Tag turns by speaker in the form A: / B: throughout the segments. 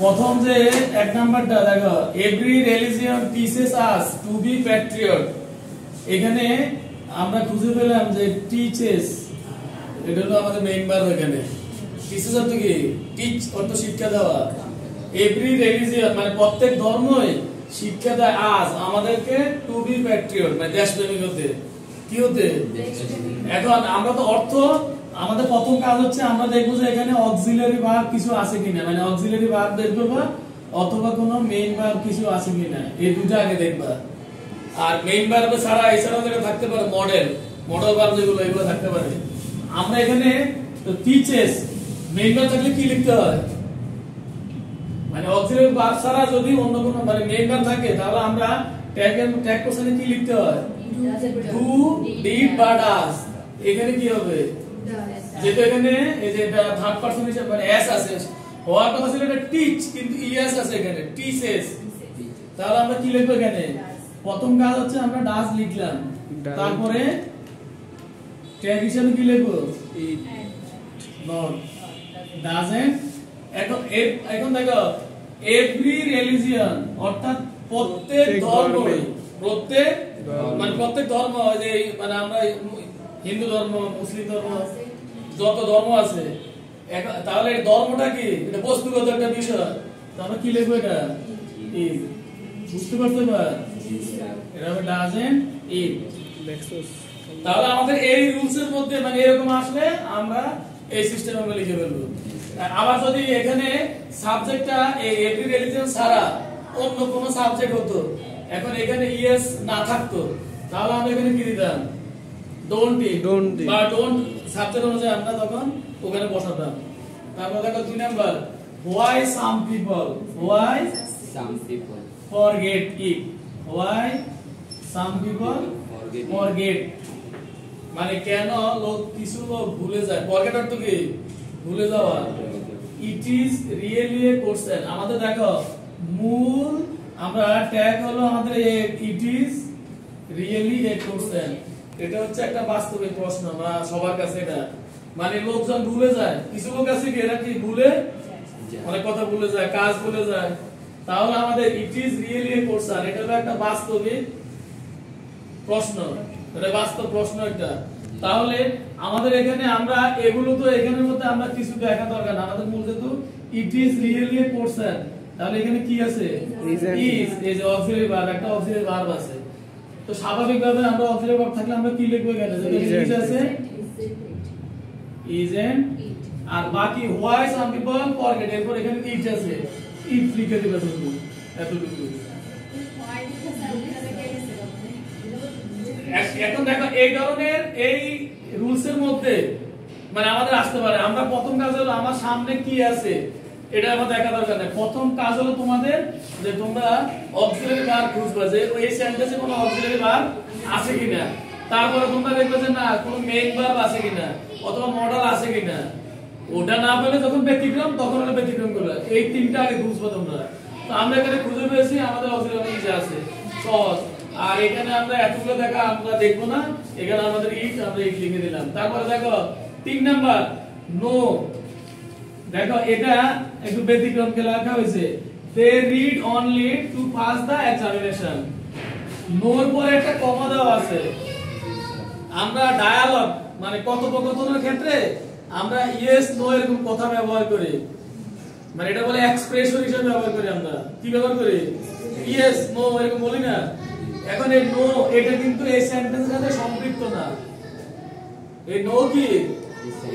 A: প্রথম যে এক নাম্বারটা দেখো, every religion teaches us to be patriot. এখানে আমরা খুঁজে পেলাম যে টিচেস, এটা হলো আমাদের মেইন ভার্ব। এখানে টিচেস অর্থ কি? টিচ অর্থ শিক্ষা দেওয়া। এভরি রিলিজিয়ন মানে প্রত্যেক ধর্মই শিক্ষা দেয় আজ আমাদেরকে টু বি প্যাট্রিয়ট মানে দেশপ্রেমিক হতে। কি হতে? এখন আমরা তো অর্থ, আমাদের প্রথম কাজ হচ্ছে আমরা দেখবো যে এখানে অক্সিলারি ভার্ব কিছু আছে কিনা, মানে অক্সিলারি ভার্ব বের করবা অথবা কোনো মেইন ভার্ব কিছু আছে কিনা, এই দুটো আগে দেখবা। আর মেইন ভার্ব ছাড়া এছাড়াও যেটা থাকতে পারে মডেল ভার্ব যেগুলো, এগুলো থাকতে পারে। আমরা এখানে তো টিচেস মেইন ভার্ব থাকলে কি লিখতে হয়, মানে অক্সিলারি ভার্ব ছাড়া যদি অন্য কোনো মানে মেইন ভার্ব থাকে তাহলে আমরা ট্যাগ কোশ্চেনে কি লিখতে হয়? ডু, ডিড বা ডাজ। এখানে কি হবে? যেটা এখানে এই যে এটা থার্ড পারসন হিসেবে মানে এস আছে, হওয়ার কথা ছিল এটা টিচ, কিন্তু ইএস আছে এখানে টিচেস। তাহলে আমরা কি লিখব এখানে? প্রথম কাজ হচ্ছে আমরা ডাজ লিখলাম, তারপরে ট্যাগ হিসেবে কি লিখব? Not, doesn't. এখন দেখো এভরি রিলিজিয়ন অর্থাৎ প্রত্যেক ধর্ম, মানে প্রত্যেক ধর্ম, যে মানে আমরা হিন্দু ধর্ম, মুসলিম ধর্ম, যত ধর্ম আছে, তাহলে এই ধর্মটা কি? এটা বস্তুগত একটা বিষয়। তাহলে কি লিখবো? এটা ইজ। বুঝতে পারছো না? এটা হবে ডাজন্ট ইট। তাহলে আমাদের এই রুলস এর মধ্যে মানে এরকম আসলে আমরা এই সিস্টেমে আমরা লিখে ফেলবো। আবার যদি এখানে সাবজেক্টটা এই এভরি রিলিজিয়ন ছাড়া অন্য কোনো সাবজেক্ট হতো, এখন এখানে ইএস না থাকতো, তাহলে আমরা এখানে কি দিতাম? ডোন্ট বা ডোন্ট সাবজেক্ট অনুযায়ী আমরা তখন ওখানে বসাতাম। তারপর দেখো 2 number, why some people forget it, why some people forget মানে কেন কিছু লোক ভুলে যায়। ফরগেট অর্থ কি? ভুলে যাওয়া। It is really A question. আমাদের দেখো মূল আমরা ট্যাগ হলো আমাদের it is really A question. এটা হচ্ছে একটা বাস্তবিক প্রশ্ন বা সবার কাছে এটা, মানে লোকজন ভুলে যায়। কিছু লোক আছে কি এরা কি ভুলে অনেক কথা ভুলে যায়, কাজ ভুলে যায়। তাহলে আমাদের it is really A question, এটা হলো একটা বাস্তবিক প্রশ্ন, এটা বাস্তব প্রশ্ন একটা। তাহলে আমাদের এখানে আমরা এগুলো তো এখানের মধ্যে আমরা কিছু দেখা দরকার না, আমাদের মূল যেহেতু it is really A question, তাহলে এখানে কি আছে? ইজ। এই যে অক্সিলারি ভার্ব, একটা অক্সিলারি ভার্ব আছে। তো স্বাভাবিকভাবে আমরা অক্সিলারি ভার্ব থাকলে আমরা কি লিখবো এখানে? যেটা ইজ আছে ইজন্ট, আর বাকি why some people forget, এরপর এখানে ইট আছে, ইট লিখে দিবে শুধু এতটুকু। এখন দেখো এই ধরনের এই রুলস এর মধ্যে মানে আমাদের আসতে পারে, আমরা প্রথম কাজ হলো আমার সামনে কি আছে এটা আমার দেখা দরকার নেই। প্রথম কাজ হলো তোমাদের যে তোমরা অক্সিলারি ভার্ব খুঁজবা যে এই সেন্টেন্সে কোনো অক্সিলারি ভার্ব আছে কিনা। তারপরে তোমরা দেখবে যে না কোনো মেইন ভার্ব আছে কিনা অথবা মডেল আছে কিনা। ওটা না পেলে যখন ব্যতিক্রম, তখন হলো ব্যতিক্রম করবে। এই তিনটা আগে খুঁজবা তোমরা। তো আমরা এখানে খুঁজে পেয়েছি আমাদের অক্সিলারি ভার্ব আছে, সহজ। আর এখানে আমরা এতগুলো দেখা আমরা দেখবো না, এখানে আমাদের ইট, আমরা ইট লিখে দিলাম। তারপরে দেখো 3 নাম্বার নো, দেখো এটা একটু ব্যতিক্রম কে লেখা হয়েছে, they read only to pass the examination। নোর পরে একটা কমা দেওয়া আছে। আমরা ডায়ালগ মানে কথোপকথনের ক্ষেত্রে আমরা ইয়েস নো এরকম কথা ব্যবহার করি, মানে এটা বলে এক্সপ্রেশন হিসেবে ব্যবহার করি। আমরা কি ব্যবহার করি? ইয়েস নো এরকম বলি না। এখন এই নো এটা কিন্তু এই সেন্টেন্সের সাথে সম্পৃক্ত না। এই নো কি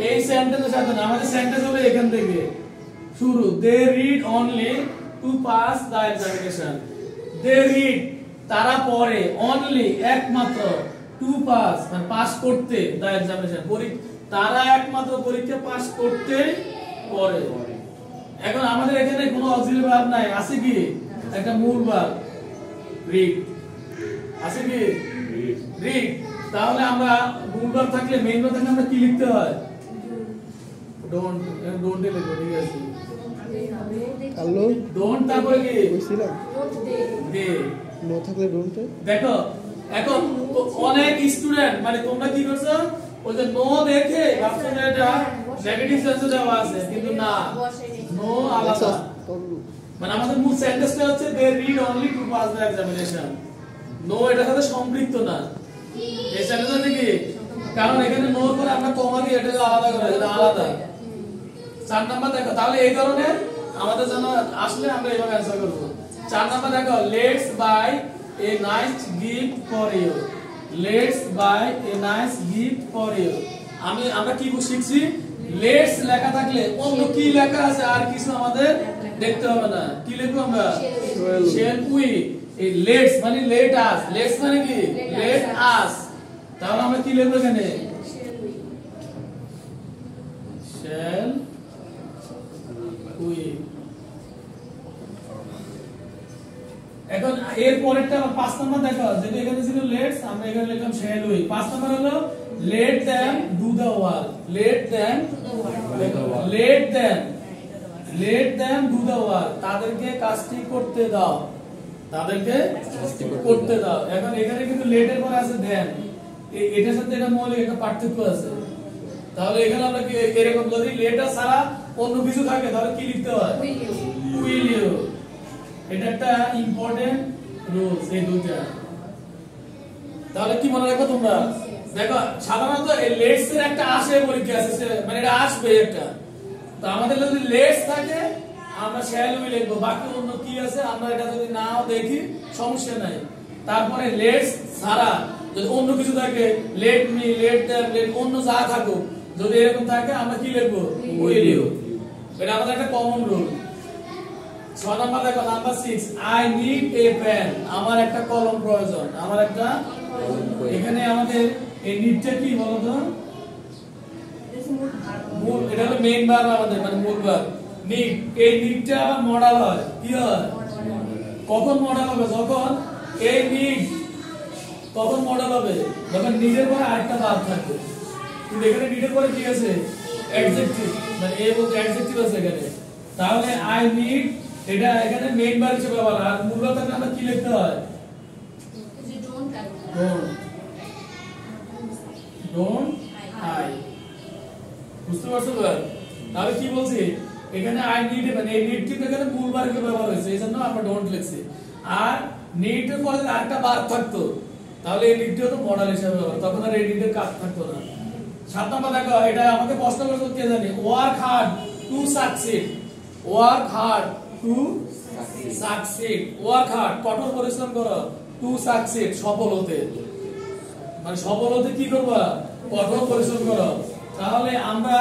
A: এই সেন্টেন্সের সাথে না, আমাদের সেন্টেন্স হলো এখান থেকে শুরু। They read only to pass the examination. They read তারা পড়ে, অনলি একমাত্র, টু পাস মানে পাস করতে, দা এক্সামিনেশন তারা একমাত্র পরীক্ষা পাস করতে পড়ে। এখন আমাদের এখানে কোনো অক্সিলারি ভার্ব নাই, আছে কি? একটা মূল ভার্ব রিড আছে কি? রিড। তাহলে আমরা মূল ভার্ব থাকলে মেইন ভার্ব থাকলে আমরা কি লিখতে হয়? ডোন্ট। ডোন্ট লিখবো, ঠিক আছে? হ্যালো ডোন্ট, তারপরে কি কইছিলাম? দে। নো থাকলে ডোন্ট। দেখো এখন অনেক স্টুডেন্ট মানে তোমরা কি করছো, ওই যে নো দেখে ভাবছো যে এটা নেগেটিভ সেন্সে দেওয়া আছে, কিন্তু না, নো আলাদা। মানে আমাদের মূল সেন্টেন্সটা হচ্ছে they read only to pass the examination. নো এটার সাথে সম্পৃক্ত না এই সেন্টেন্সটা কি, কারণ এখানে নো করে আমরা কমা দিয়ে এটা আলাদা করে এটা আলাদা। 4 নাম্বার দেখো, তাহলে এই ধরনের আমাদের জন্য আসলে আমরা এইভাবে অ্যানসার করব। 4 নাম্বার দেখো, let's buy a nice gift for you. Let's buy a nice gift for you. আমরা কি শিখছি, লেটস লেখা থাকলে অন্য কি লেখা আছে আর কিছু আমাদের দেখতে হবে না। কি লিখবো আমরা, শেল উই। এই লেটস মানে লেট আস, লেটস মানে কি লেট আস। তাহলে আমরা কি লিখবো এখানে, শেল উই। এখন এর পরেরটা 5 নাম্বার দেখো, যেটা এখানে ছিল লেটস, আমরা এখানে লিখলাম শেল উই। 5 নাম্বার হলো let them do the work, let them do the work, তাদেরকে কাজটি করতে দাও, তাদেরকে করতে দাও। এখন এখানে কিন্তু let এর পরে আছে then, এটার সাথে এটা মৌলিক একটা পার্থক্য আছে। তাহলে এখানে আমরা কি এরকম যদি let ছাড়া অন্য কিছু থাকে তাহলে কি লিখতে হয়, will you। এটা একটা ইম্পর্টেন্ট রুলস এই দুইটা। তাহলে কি মনে রাখো তোমরা, দেখো সাধারণত এই লেটস এর একটা আসে পরীক্ষা আছে, মানে এটা আসবে একটা। তো আমাদের যদি লেটস থাকে আমরা শ্যাল উই লিখবো, বাকি অন্য কি আছে আমরা এটা যদি নাও দেখি সমস্যা নাই। তারপরে লেটস ছাড়া যদি অন্য কিছু থাকে, let me, let them, let অন্য যা থাকুক, যদি এরকম থাকে আমরা কি লিখবো, উইল ইউ। এটা আমাদের একটা কমন রুল। 6 নাম্বার দেখো, number 6, I need a pen. আমার একটা কলম প্রয়োজন, আমার একটা। এখানে আমাদের এই নিডটা কি বলতো, মূল, এটা হলো মেইন ভার্ব আমাদের, মানে মূল ভার্ব নিড। এই নিডটা আবার মডাল হয়, কি হয়, কখন মডাল হবে, যখন এই নিড, কখন মডাল হবে, যখন নিডের পরে আরেকটা ভার্ব থাকবে। কিন্তু এখানে নিডের পরে কি আছে, অ্যাডজেক্টিভ, মানে এ বলতে অ্যাডজেক্টিভ আছে এখানে। তাহলে আই নিড এটা এখানে মেইন ভার্ব হিসেবে ব্যবহার, আর মূল ভার্বটা আমরা কি লিখতে হয়, ডোন্ট আই। বুঝতে পারছো তো? তাহলে কি বলছি, এখানে আই নিড, মানে এই নিড কিন্তু এখানে মূল ভার্বে ব্যবহার হয়েছে, এইজন্য আমরা ডোন্ট লিখছি। আর নিড এর পরে আরেকটা ভার্ব থাকতো তাহলে এই নিডটা তো মডাল হিসেবে ব্যবহার, তখন আর এই নিডের কাজ থাকতো না। 7 নাম্বার দেখো, এটা আমাকে প্রশ্ন করতে কে জানে, work hard to succeed. Work hard to succeed, work hard কঠোর পরিশ্রম করো, টু সাকসিড সফল হতে, মানে সফল হতে কি করবা, কঠোর পরিশ্রম করো। তাহলে আমরা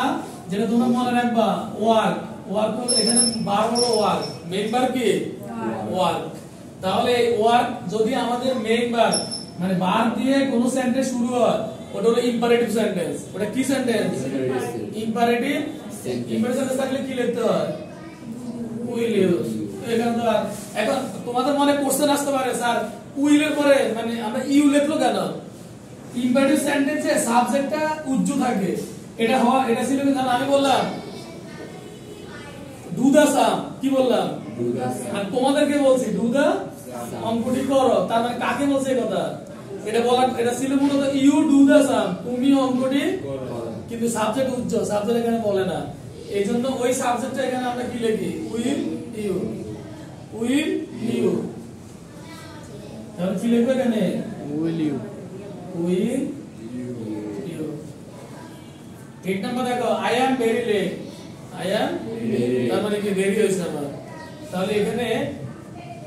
A: যেটা তোমরা মনে রাখবা, ওয়ার্ক, ওয়ার্ক হলো এখানে ভার্ব হলো ওয়ার্ক, মেইন ভার্ব কি ওয়ার্ক। তাহলে ওয়ার্ক যদি আমাদের মেইন ভার্ব মানে ভার্ব দিয়ে কোন সেন্টেন্স শুরু হয় ওটা হলো ইম্পারেটিভ সেন্টেন্স। ওটা কি সেন্টেন্স, ইম্পারেটিভ। ইম্পারেটিভ সেন্টেন্স থাকলে কি লিখতে হয়, উইল ইউ। এখন তোমাদের মনে কোশ্চেন আসতে পারে, স্যার উইল এর পরে মানে আমরা ইউ লিখলো কেন, ইম্পারেটিভ সেন্টেন্সে সাবজেক্টটা উজ্জ্ব থাকে। এটা এটা ছিল কি জানো, আমি বললাম ডু দা সাম, কি বললাম, আর তোমাদেরকে বলছি ডু দা অঙ্কটি করো, তার মানে কাকে বলছে এই কথা, এটা বলা, এটা ছিল মূলত ইউ ডু দা সাম, তুমি অঙ্কটি করো। কিন্তু সাবজেক্ট উজ্জ্ব, সাবজেক্ট এখানে বলে না, এইজন্য ওই সাবজেক্টটা এখানে আমরা কি লিখি, উইল ইউ, উইল ইউ। তাহলে কি লিখবে এখানে, will you, will you. 8 number দেখো, I am very late. I am, তার মানে কি দেরি হয়েছে আমার। তাহলে এখানে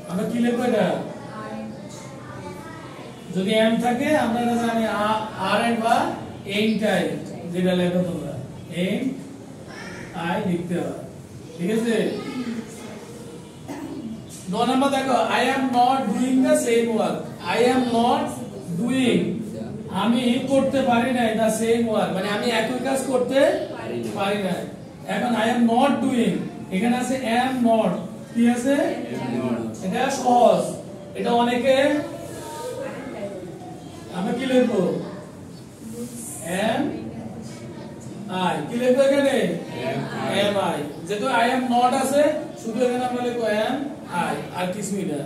A: আমরা কি লিখবো, এটা যদি এম থাকে আমরা এটা জানি আর এন্ড বা এন্ড আই, যেটা লেখো তোমরা এন্ড আই লিখতে হবে, ঠিক আছে। 9 নাম্বার দেখো, I am not doing the same work. I am not doing, আমি করতে পারি না দ্য সেম ওয়ার্ক, মানে আমি একই কাজ করতে পারি না। এখন আই অ্যাম নট ডুইং, এখানে আছে অ্যাম নট, কি আছে, এটা সহজ, এটা অনেকে আমরা কি লিখবো, এম আই, কি লিখবো এখানে, এম আই। যেহেতু আই এম নট আছে শুধু এখানে আমরা লিখবো এম আই, আর কিছুই না,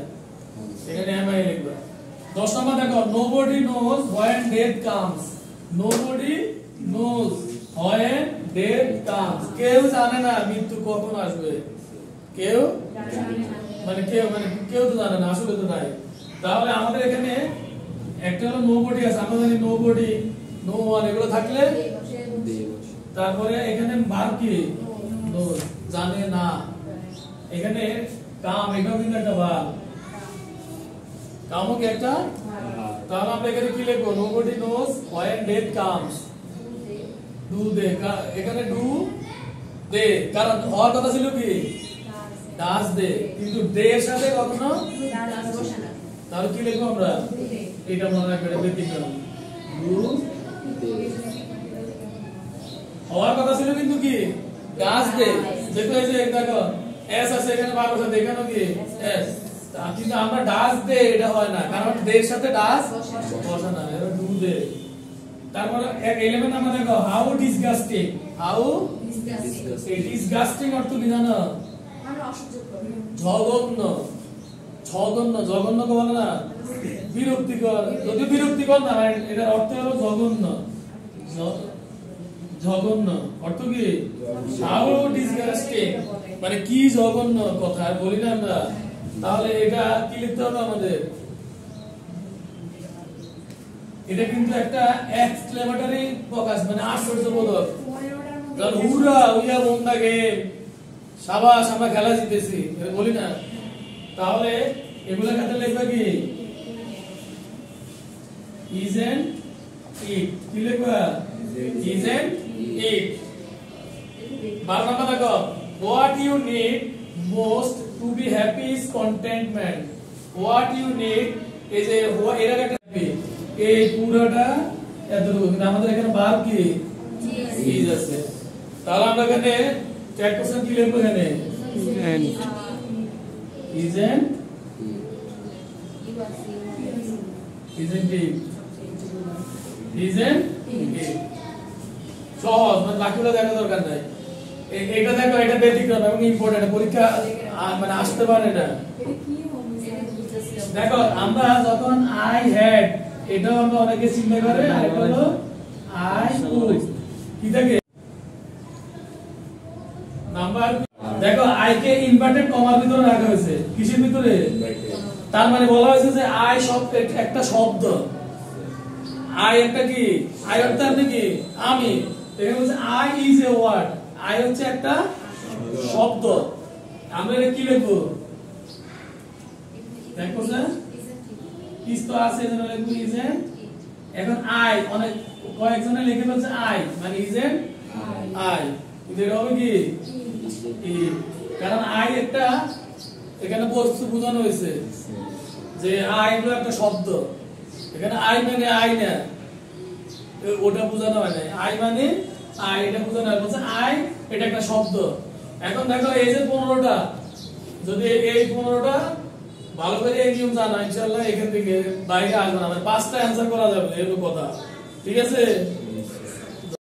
A: এখানে এম আই লিখবো। 10 নম্বর দেখো, nobody knows when death comes. Nobody knows when death comes, কেউ জানে না মৃত্যু কখন আসবে। কেউ মানে কেউ তো জানে না, আসলে তো নাই। তাহলে আমাদের এখানে একটা হলো নো বডি আছে, আমরা জানি নো বডি, নো ওয়ান, এগুলো থাকলে তারপরে এখানে ভার্ব কি নো, জানে না। এখানে কাম, এটাও কিন্তু একটা ভার্ব, কামও কি একটা। তাহলে আমরা এখানে কি লিখবো, nobody knows when death comes, do they, এখানে ডু দে, কারণ হওয়ার কথা ছিল কি ডাজ দে, কিন্তু দে এর সাথে কখনো। তাহলে কি লিখবো আমরা, এটা মনে রাখবে, ব্যতিক্রম, ডু হওয়ার কথা ছিল কিন্তু কি ডাজ দে, দেখো এই যে দেখো এস আছে এখানে, ভার্ব আছে এখানেও কি এস, কিন্তু আমরা ডাজ দে এটা হয় না, কারণ দে এর সাথে ডাজ বসে না, এটা ডু দে। তারপরে 11 আমরা দেখো হাউ ডিসগাস্টিং, হাউ ডিসগাস্টিং অর্থ কি জানো, জঘন্য, জঘন্য, জঘন্য কে বলে না বিরক্তিকর, যদি বিরক্তিকর না হয় এটার অর্থ হলো জঘন্য, জঘন্য অর্থ কি হাউ ডিসগাস্টিং, মানে কি জঘন্য কথা আর বলি না আমরা। তাহলে এটা কি লিখতে হবে আমাদের, এটা কিন্তু একটা এক্সক্লেমেটরি প্রকাশ, মানে আশ্চর্যবোধক, কারণ হুররা উইয়া ওন দা গেম, শাবাশ আমরা খেলা জিতেছি, এটা বলি না। তাহলে এগুলা কাছে লিখবে কি ইজেন্ট ইট, কি লিখবা ইজেন্ট ইট। 12 নাম্বার দেখো what you need most to be happy is contentment, what you need is a এর আগে একটা এই পুরোটা এতটুকু, কিন্তু আমাদের এখানে ভার্ব কি ইজ আছে। তাহলে আমরা এখানে 4% কি লিখবো, এখানে isn't সহজ, মানে বাকিগুলো দেখা দরকার নাই। এটা দেখো, এটা ব্যতিক্রম এবং ইম্পর্টেন্ট, পরীক্ষা মানে আসতে পারে এটা। দেখো আমরা যখন আই হ্যাড, এটাও আমরা অনেকে চিন্তা করে, আর এটা হলো আই কুড, কি থাকে নাম্বার। দেখো আই কে ইনভার্টেড কমার ভিতরে রাখা হয়েছে, কিসের ভিতরে, তার মানে বলা হয়েছে যে আই শব্দ একটা শব্দ, আই একটা কি, আই অর্থ কি আমি, এখানে বলছে I is a word, I হচ্ছে একটা শব্দ। আমরা এটা কি লিখবো, দেখো স্যার ইজ তো আছে, এজন্য লিখবো ইজেন্ট। এখন আই অনেক কয়েকজনে লিখে বলছে আই মানে ইজেন্ট আই, কিন্তু এটা হবে কি কারণ আই একটা এখানে বস্তু বোঝানো হয়েছে, যে আই হলো একটা শব্দ, এখানে আই মানে আই না, ওটা বোঝানো হয় না, আই মানে আই এটা বোঝানো হয়, বলছে আই এটা একটা শব্দ। এখন দেখো এই যে 15টা, যদি এই 15টা ভালো করে এই নিয়ম জানা, ইনশাআল্লাহ এখান থেকে বাইরে আসবে না, মানে 5টা অ্যানসার করা যাবে, এর কথা, ঠিক আছে।